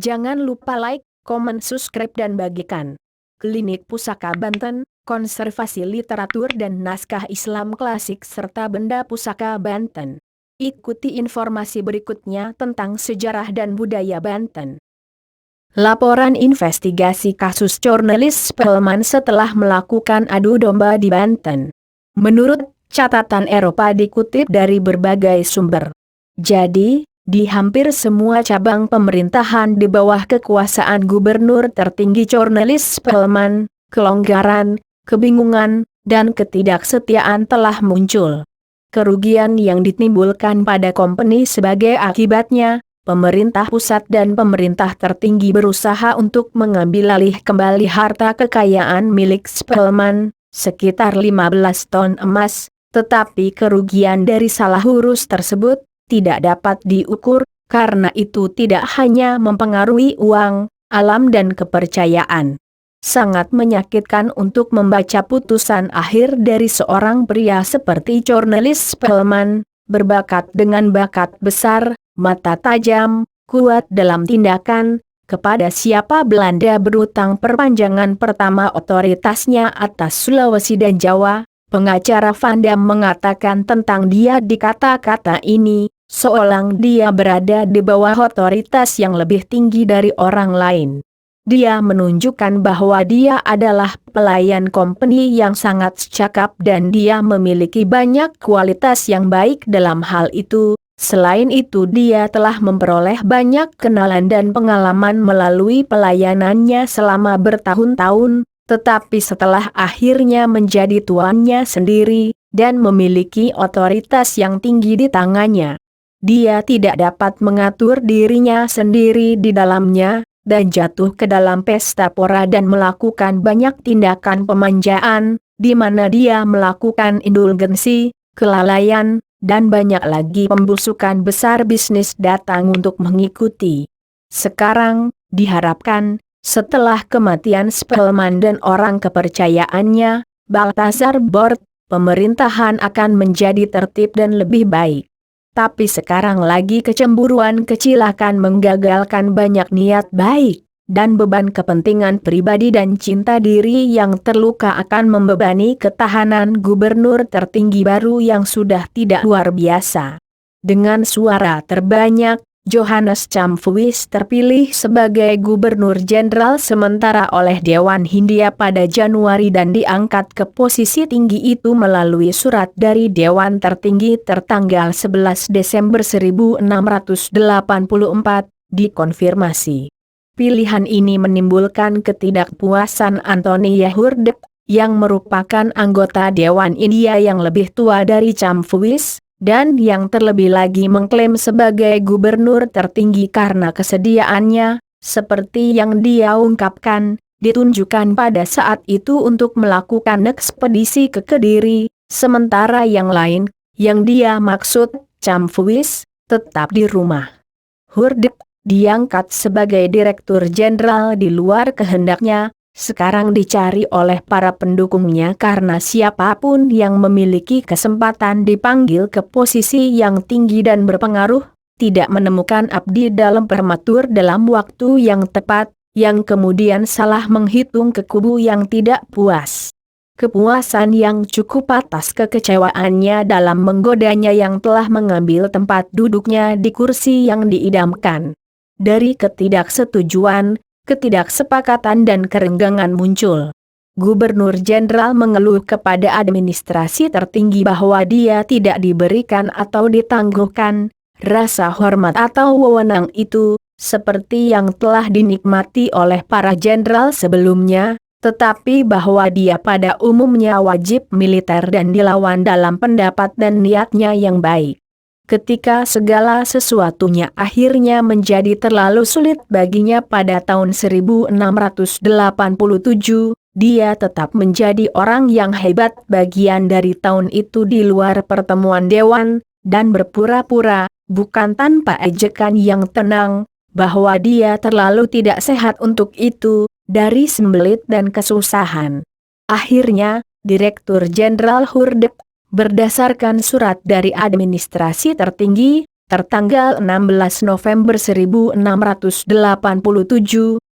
Jangan lupa like, komen, subscribe dan bagikan. Klinik Pusaka Banten, konservasi literatur dan naskah Islam klasik serta benda pusaka Banten. Ikuti informasi berikutnya tentang sejarah dan budaya Banten. Laporan investigasi kasus jurnalis Spelman setelah melakukan adu domba di Banten. Menurut catatan Eropa dikutip dari berbagai sumber. Jadi, di hampir semua cabang pemerintahan di bawah kekuasaan gubernur tertinggi jurnalis Spelman, kelonggaran, kebingungan, dan ketidaksetiaan telah muncul. Kerugian yang ditimbulkan pada company sebagai akibatnya, pemerintah pusat dan pemerintah tertinggi berusaha untuk mengambil alih kembali harta kekayaan milik Spelman, sekitar 15 ton emas, tetapi kerugian dari salah urus tersebut tidak dapat diukur, karena itu tidak hanya mempengaruhi uang, alam dan kepercayaan. Sangat menyakitkan untuk membaca putusan akhir dari seorang pria seperti jurnalis Spelman, berbakat dengan bakat besar, mata tajam, kuat dalam tindakan, kepada siapa Belanda berutang perpanjangan pertama otoritasnya atas Sulawesi dan Jawa. Pengacara Van Dam mengatakan tentang dia di kata-kata ini, seolah dia berada di bawah otoritas yang lebih tinggi dari orang lain. Dia menunjukkan bahwa dia adalah pelayan company yang sangat cakap dan dia memiliki banyak kualitas yang baik dalam hal itu. Selain itu dia telah memperoleh banyak kenalan dan pengalaman melalui pelayanannya selama bertahun-tahun, tetapi setelah akhirnya menjadi tuannya sendiri, dan memiliki otoritas yang tinggi di tangannya, dia tidak dapat mengatur dirinya sendiri di dalamnya, dan jatuh ke dalam pesta pora dan melakukan banyak tindakan pemanjaan, di mana dia melakukan indulgensi, kelalaian, dan banyak lagi pembusukan besar bisnis datang untuk mengikuti. Sekarang, diharapkan, setelah kematian Spelman dan orang kepercayaannya, Balthazar Bort, pemerintahan akan menjadi tertib dan lebih baik. Tapi sekarang lagi kecemburuan kecil akan menggagalkan banyak niat baik, dan beban kepentingan pribadi dan cinta diri yang terluka akan membebani ketahanan gubernur tertinggi baru yang sudah tidak luar biasa. Dengan suara terbanyak, Johannes Campuys terpilih sebagai gubernur jenderal sementara oleh Dewan Hindia pada Januari dan diangkat ke posisi tinggi itu melalui surat dari Dewan Tertinggi tertanggal 11 Desember 1684, dikonfirmasi. Pilihan ini menimbulkan ketidakpuasan Anthony Yahurdep, yang merupakan anggota Dewan India yang lebih tua dari Campuys, dan yang terlebih lagi mengklaim sebagai gubernur tertinggi karena kesediaannya, seperti yang dia ungkapkan, ditunjukkan pada saat itu untuk melakukan ekspedisi ke Kediri, sementara yang lain, yang dia maksud, Campuys, tetap di rumah. Hurdep diangkat sebagai direktur jenderal di luar kehendaknya, sekarang dicari oleh para pendukungnya karena siapapun yang memiliki kesempatan dipanggil ke posisi yang tinggi dan berpengaruh, tidak menemukan abdi dalam prematur dalam waktu yang tepat, yang kemudian salah menghitung ke kubu yang tidak puas. Kepuasan yang cukup atas kekecewaannya dalam menggodanya yang telah mengambil tempat duduknya di kursi yang diidamkan. Dari ketidaksetujuan, ketidaksepakatan dan kerenggangan muncul. Gubernur jenderal mengeluh kepada administrasi tertinggi bahwa dia tidak diberikan atau ditangguhkan rasa hormat atau wewenang itu, seperti yang telah dinikmati oleh para jenderal sebelumnya, tetapi bahwa dia pada umumnya wajib militer dan dilawan dalam pendapat dan niatnya yang baik. Ketika segala sesuatunya akhirnya menjadi terlalu sulit baginya pada tahun 1687, dia tetap menjadi orang yang hebat bagian dari tahun itu di luar pertemuan dewan, dan berpura-pura, bukan tanpa ejekan yang tenang, bahwa dia terlalu tidak sehat untuk itu, dari sembelit dan kesusahan. Akhirnya, Direktur Jenderal Hurdep, berdasarkan surat dari administrasi tertinggi, tertanggal 16 November 1687,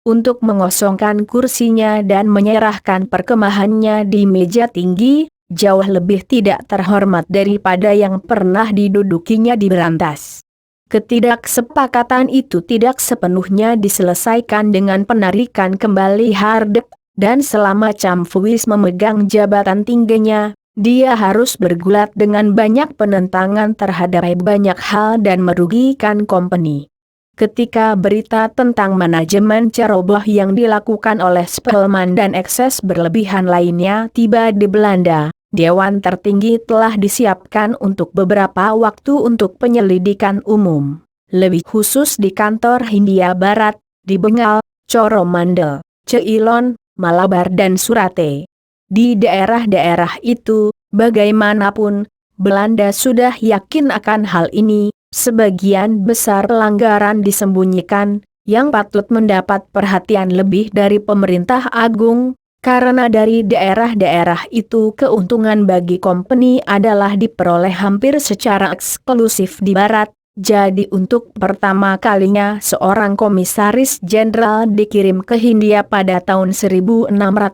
untuk mengosongkan kursinya dan menyerahkan perkemahannya di meja tinggi, jauh lebih tidak terhormat daripada yang pernah didudukinya di Berantas. Ketidaksepakatan itu tidak sepenuhnya diselesaikan dengan penarikan kembali Hardep, dan selama Camfuis memegang jabatan tingginya, dia harus bergulat dengan banyak penentangan terhadap banyak hal dan merugikan company. Ketika berita tentang manajemen ceroboh yang dilakukan oleh Spelman dan ekses berlebihan lainnya tiba di Belanda, Dewan Tertinggi telah disiapkan untuk beberapa waktu untuk penyelidikan umum, lebih khusus di kantor Hindia Barat, di Bengal, Coromandel, Ceylon, Malabar dan Surate. Di daerah-daerah itu, bagaimanapun, Belanda sudah yakin akan hal ini. Sebagian besar pelanggaran disembunyikan, yang patut mendapat perhatian lebih dari pemerintah agung, karena dari daerah-daerah itu keuntungan bagi company adalah diperoleh hampir secara eksklusif di barat. Jadi untuk pertama kalinya seorang komisaris jenderal dikirim ke Hindia pada tahun 1684.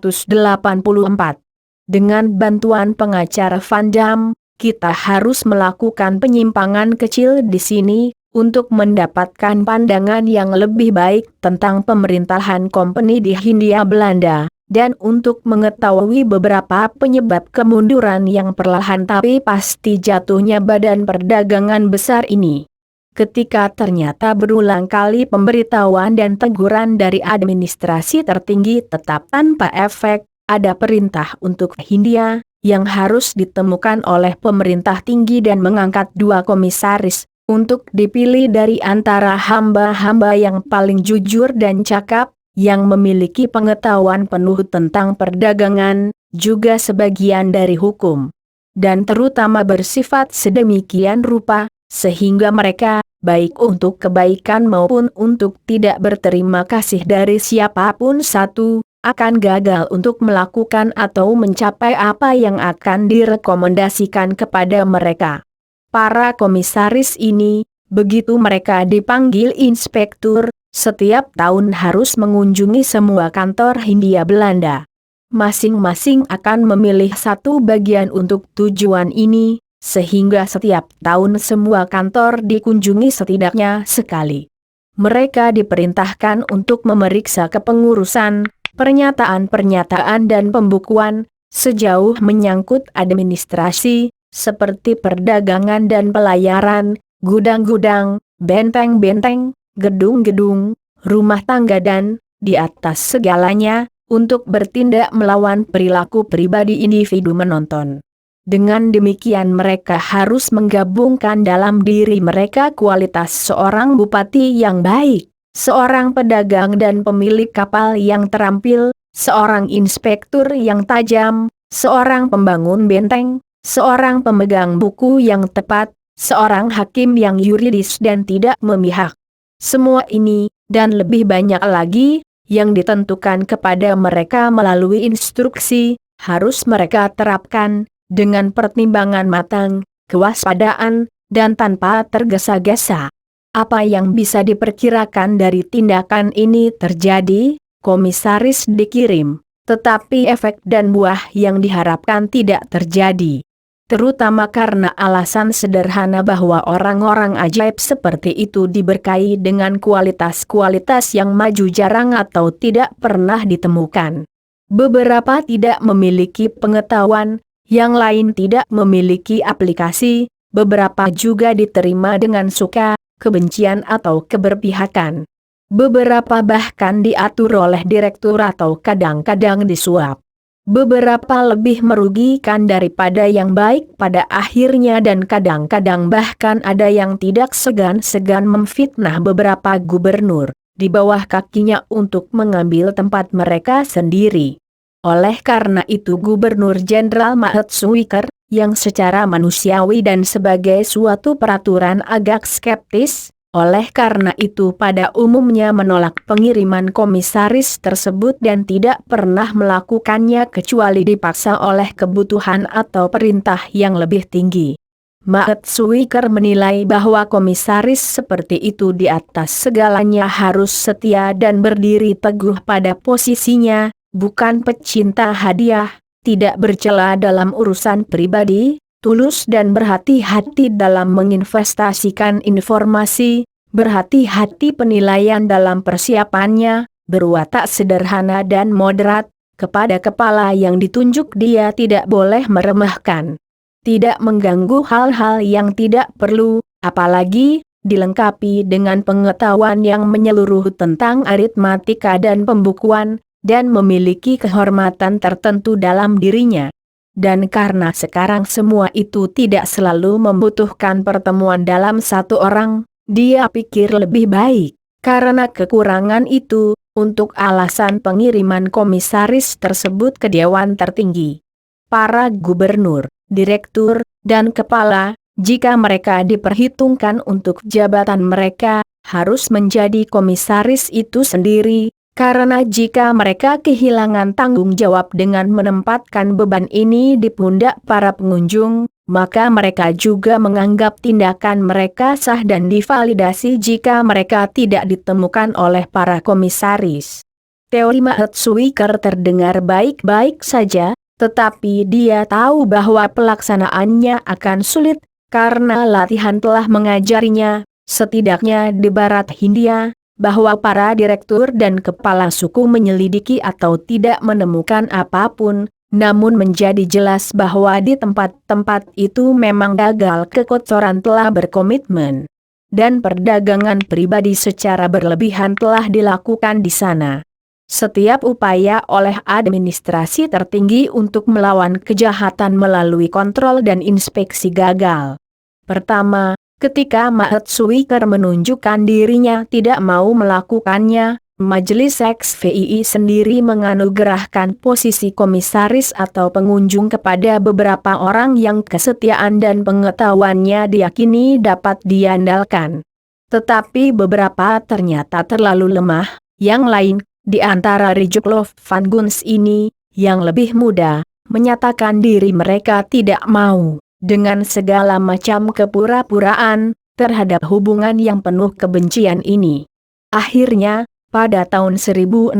Dengan bantuan pengacara Van Dam, kita harus melakukan penyimpangan kecil di sini, untuk mendapatkan pandangan yang lebih baik tentang pemerintahan company di Hindia Belanda, dan untuk mengetahui beberapa penyebab kemunduran yang perlahan tapi pasti jatuhnya badan perdagangan besar ini. Ketika ternyata berulang kali pemberitahuan dan teguran dari administrasi tertinggi tetap tanpa efek, ada perintah untuk Hindia, yang harus ditemukan oleh pemerintah tinggi dan mengangkat 2 komisaris, untuk dipilih dari antara hamba-hamba yang paling jujur dan cakap, yang memiliki pengetahuan penuh tentang perdagangan, juga sebagian dari hukum. Dan terutama bersifat sedemikian rupa, sehingga mereka, baik untuk kebaikan maupun untuk tidak berterima kasih dari siapapun satu, akan gagal untuk melakukan atau mencapai apa yang akan direkomendasikan kepada mereka. Para komisaris ini, begitu mereka dipanggil inspektur, setiap tahun harus mengunjungi semua kantor Hindia Belanda. Masing-masing akan memilih satu bagian untuk tujuan ini, sehingga setiap tahun semua kantor dikunjungi setidaknya sekali. Mereka diperintahkan untuk memeriksa kepengurusan, pernyataan-pernyataan dan pembukuan, sejauh menyangkut administrasi, seperti perdagangan dan pelayaran, gudang-gudang, benteng-benteng, gedung-gedung, rumah tangga dan, di atas segalanya, untuk bertindak melawan perilaku pribadi individu menonton. Dengan demikian mereka harus menggabungkan dalam diri mereka kualitas seorang bupati yang baik, seorang pedagang dan pemilik kapal yang terampil, seorang inspektur yang tajam, seorang pembangun benteng, seorang pemegang buku yang tepat, seorang hakim yang yuridis dan tidak memihak. Semua ini, dan lebih banyak lagi, yang ditentukan kepada mereka melalui instruksi, harus mereka terapkan, dengan pertimbangan matang, kewaspadaan, dan tanpa tergesa-gesa. Apa yang bisa diperkirakan dari tindakan ini terjadi? Komisaris dikirim, tetapi efek dan buah yang diharapkan tidak terjadi. Terutama karena alasan sederhana bahwa orang-orang ajaib seperti itu diberkahi dengan kualitas-kualitas yang maju jarang atau tidak pernah ditemukan. Beberapa tidak memiliki pengetahuan, yang lain tidak memiliki aplikasi, beberapa juga diterima dengan suka, kebencian atau keberpihakan. Beberapa bahkan diatur oleh direktur atau kadang-kadang disuap. Beberapa lebih merugikan daripada yang baik pada akhirnya dan kadang-kadang bahkan ada yang tidak segan-segan memfitnah beberapa gubernur di bawah kakinya untuk mengambil tempat mereka sendiri. Oleh karena itu Gubernur Jenderal Maetsuyker, yang secara manusiawi dan sebagai suatu peraturan agak skeptis, oleh karena itu pada umumnya menolak pengiriman komisaris tersebut dan tidak pernah melakukannya kecuali dipaksa oleh kebutuhan atau perintah yang lebih tinggi. Maetsuyker menilai bahwa komisaris seperti itu di atas segalanya harus setia dan berdiri teguh pada posisinya, bukan pecinta hadiah, tidak bercela dalam urusan pribadi, tulus dan berhati-hati dalam menginvestasikan informasi, berhati-hati penilaian dalam persiapannya, berwatak sederhana dan moderat, kepada kepala yang ditunjuk dia tidak boleh meremehkan. Tidak mengganggu hal-hal yang tidak perlu, apalagi dilengkapi dengan pengetahuan yang menyeluruh tentang aritmatika dan pembukuan, dan memiliki kehormatan tertentu dalam dirinya. Dan karena sekarang semua itu tidak selalu membutuhkan pertemuan dalam satu orang, dia pikir lebih baik, karena kekurangan itu, untuk alasan pengiriman komisaris tersebut ke Dewan Tertinggi. Para gubernur, direktur, dan kepala, jika mereka diperhitungkan untuk jabatan mereka, harus menjadi komisaris itu sendiri, karena jika mereka kehilangan tanggung jawab dengan menempatkan beban ini di pundak para pengunjung, maka mereka juga menganggap tindakan mereka sah dan divalidasi jika mereka tidak ditemukan oleh para komisaris. Teori Maetsuyker terdengar baik-baik saja, tetapi dia tahu bahwa pelaksanaannya akan sulit, karena latihan telah mengajarinya, setidaknya di Barat Hindia, bahwa para direktur dan kepala suku menyelidiki atau tidak menemukan apapun, namun menjadi jelas bahwa di tempat-tempat itu memang gagal kekotoran telah berkomitmen. Dan perdagangan pribadi secara berlebihan telah dilakukan di sana. Setiap upaya oleh administrasi tertinggi untuk melawan kejahatan melalui kontrol dan inspeksi gagal. Pertama, ketika Maetsuyker menunjukkan dirinya tidak mau melakukannya, Majelis XVI sendiri menganugerahkan posisi komisaris atau pengunjung kepada beberapa orang yang kesetiaan dan pengetahuannya diyakini dapat diandalkan. Tetapi beberapa ternyata terlalu lemah, yang lain, di antara Rijuklof van Guns ini, yang lebih muda, menyatakan diri mereka tidak mau, dengan segala macam kepura-puraan, terhadap hubungan yang penuh kebencian ini. Akhirnya, pada tahun 1680,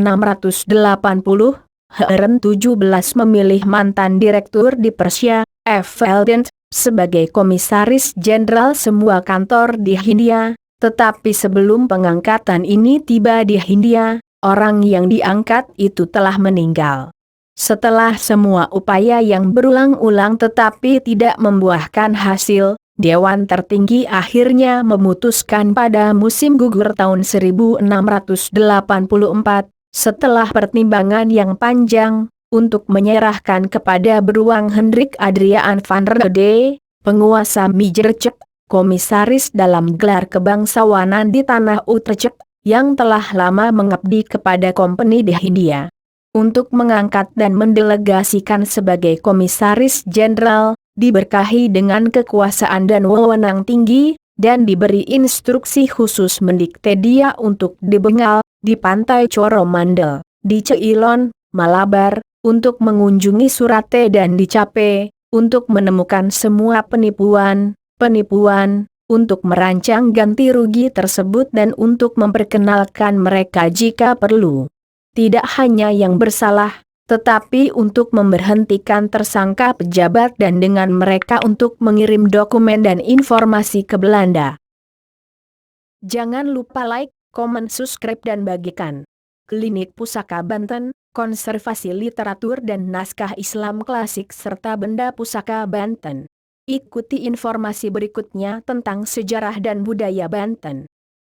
Heren 17 memilih mantan direktur di Persia, F. Veldent, sebagai komisaris jenderal semua kantor di Hindia, tetapi sebelum pengangkatan ini tiba di Hindia, orang yang diangkat itu telah meninggal. Setelah semua upaya yang berulang-ulang tetapi tidak membuahkan hasil, Dewan Tertinggi akhirnya memutuskan pada musim gugur tahun 1684, setelah pertimbangan yang panjang, untuk menyerahkan kepada beruang Hendrik Adriaan van Rode, penguasa Mijercek, komisaris dalam gelar kebangsawanan di tanah Utrecht, yang telah lama mengabdi kepada kompeni di Hindia. Untuk mengangkat dan mendelegasikan sebagai komisaris jenderal, diberkahi dengan kekuasaan dan wewenang tinggi, dan diberi instruksi khusus mendikte dia untuk di Bengal, di pantai Coromandel, di Ceylon, Malabar, untuk mengunjungi Surate dan di Cape, untuk menemukan semua penipuan, untuk merancang ganti rugi tersebut dan untuk memperkenalkan mereka jika perlu. Tidak hanya yang bersalah, tetapi untuk memberhentikan tersangka pejabat dan dengan mereka untuk mengirim dokumen dan informasi ke Belanda. Jangan lupa like, komen, subscribe dan bagikan. Klinik Pusaka Banten, Konservasi Literatur dan Naskah Islam Klasik serta Benda Pusaka Banten. Ikuti informasi berikutnya tentang sejarah dan budaya Banten.